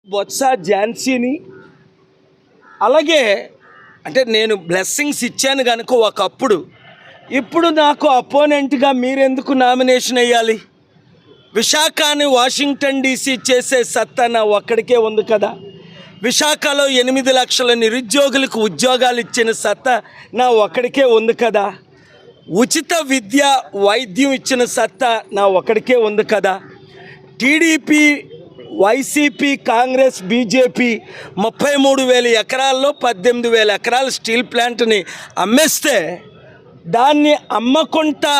బొత్స ఝాన్సీని అలాగే అంటే నేను బ్లెస్సింగ్స్ ఇచ్చాను కనుక ఒకప్పుడు ఇప్పుడు నాకు అపోనెంట్గా మీరెందుకు నామినేషన్ వేయాలి? విశాఖని వాషింగ్టన్ డీసీ చేసే సత్తా నా ఒక్కడికే ఉంది కదా. విశాఖలో 8 లక్షల నిరుద్యోగులకు ఉద్యోగాలు ఇచ్చిన సత్తా నా ఒక్కడికే ఉంది కదా. ఉచిత విద్య వైద్యం ఇచ్చిన సత్తా నా ఒక్కడికే ఉంది కదా. టీడీపీ వైసీపీ కాంగ్రెస్ బీజేపీ 33,000 ఎకరాల్లో 18,000 ఎకరాల స్టీల్ ప్లాంట్ని అమ్మేస్తే దాన్ని అమ్మకుండా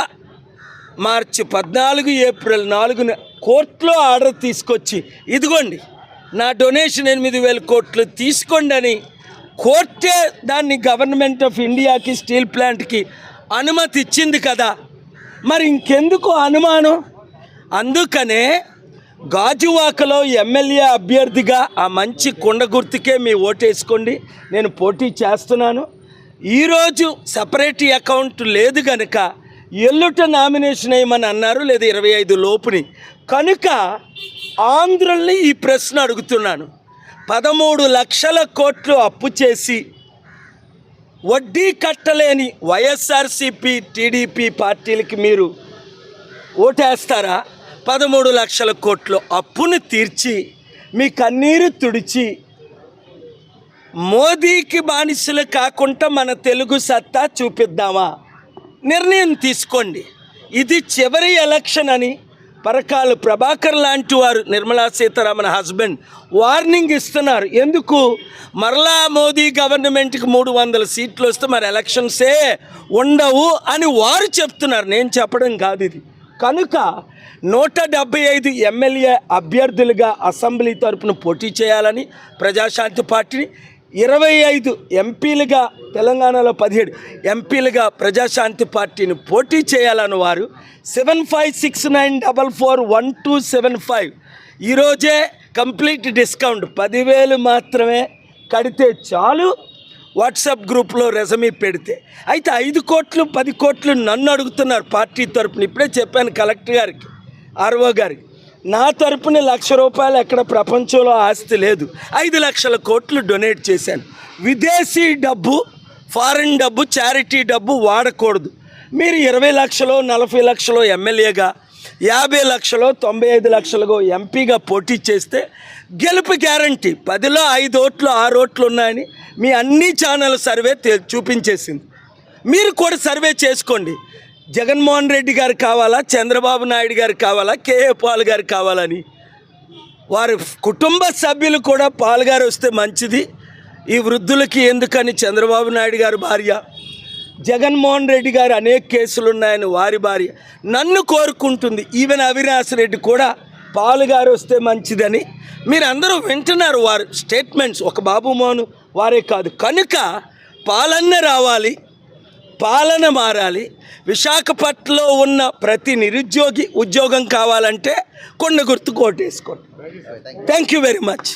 మార్చి 14 ఏప్రిల్ 4న కోర్టులో ఆర్డర్ తీసుకొచ్చి ఇదిగోండి నా డొనేషన్ 8,000 కోట్లు తీసుకోండి అని కోర్టే దాన్ని గవర్నమెంట్ ఆఫ్ ఇండియాకి స్టీల్ ప్లాంట్కి అనుమతి ఇచ్చింది కదా. మరి ఇంకెందుకు అనుమానం? అందుకనే గాజువాకలో ఎమ్మెల్యే అభ్యర్థిగా ఆ మంచి కొండ గుర్తుకే మీ ఓటేసుకోండి, నేను పోటీ చేస్తున్నాను. ఈరోజు సపరేట్ అకౌంట్ లేదు కనుక ఎల్లుట నామినేషన్ వేయమని అన్నారు, లేదా 25 లోపుని. కనుక ఆంధ్రుల్ని ఈ ప్రశ్న అడుగుతున్నాను. 13 లక్షల కోట్లు అప్పు చేసి వడ్డీ కట్టలేని వైఎస్ఆర్సీపీ టీడీపీ పార్టీలకి మీరు ఓటేస్తారా? 13 లక్షల కోట్లు అప్పును తీర్చి మీ కన్నీరు తుడిచి మోదీకి బానిసలు కాకుండా మన తెలుగు సత్తా చూపిద్దామా? నిర్ణయం తీసుకోండి. ఇది చివరి ఎలక్షన్ అని పరకాల ప్రభాకర్ లాంటి వారు, నిర్మలా సీతారామన్ హస్బెండ్, వార్నింగ్ ఇస్తున్నారు. ఎందుకు? మరలా మోదీ గవర్నమెంట్కి 300 సీట్లు వస్తే మరి ఎలక్షన్సే ఉండవు అని వారు చెప్తున్నారు, నేను చెప్పడం కాదు ఇది. కనుక 175 ఎమ్మెల్యే అభ్యర్థులుగా అసెంబ్లీ తరపున పోటీ చేయాలని ప్రజాశాంతి పార్టీని, 25 ఎంపీలుగా తెలంగాణలో 17 ఎంపీలుగా ప్రజాశాంతి పార్టీని పోటీ చేయాలని వారు 7569441275 ఈరోజే కంప్లీట్ డిస్కౌంట్ 10,000 మాత్రమే కడితే చాలు. వాట్సాప్ గ్రూప్లో రెజమీ పెడితే అయితే 5 కోట్లు 10 కోట్లు నన్ను అడుగుతున్నారు పార్టీ తరపున. ఇప్పుడే చెప్పాను కలెక్టర్ గారికి, ఆర్ఓ గారికి, నా తరపున ₹1,00,000 ఎక్కడ ప్రపంచంలో ఆస్తి లేదు. 5 లక్షల కోట్లు డొనేట్ చేశాను. విదేశీ డబ్బు, ఫారిన్ డబ్బు, చారిటీ డబ్బు వాడకూడదు. మీరు 20 లక్షలు 40 లక్షలు ఎమ్మెల్యేగా, 50 లక్షలు 95 లక్షలుగా ఎంపీగా పోటీ చేస్తే గెలుపు గ్యారంటీ. 10లో 5 ఓట్లు 6 ఓట్లు ఉన్నాయని మీ అన్ని ఛానల్ సర్వే చూపించేసింది. మీరు కూడా సర్వే చేసుకోండి. జగన్మోహన్ రెడ్డి గారు కావాలా, చంద్రబాబు నాయుడు గారు కావాలా, కేఏ పాల్ గారు కావాలని. వారి కుటుంబ సభ్యులు కూడా పాల్ గారు వస్తే మంచిది. ఈ వృద్ధులకి ఎందుకని చంద్రబాబు నాయుడు గారు భార్య, జగన్మోహన్ రెడ్డి గారు అనేక కేసులు ఉన్నాయని వారి భార్య నన్ను కోరుకుంటుంది. ఈవెన్ అవినాష్ రెడ్డి కూడా పాల్ గారు వస్తే మంచిదని మీరు అందరూ వింటున్నారు వారు స్టేట్మెంట్స్. ఒక బాబు మోహన్ వారే కాదు. కనుక పాలన రావాలి, పాలన మారాలి. విశాఖపట్నంలో ఉన్న ప్రతి నిరుద్యోగి ఉద్యోగం కావాలంటే కొండ గుర్తు కోటేసుకోండి. Thank you very much.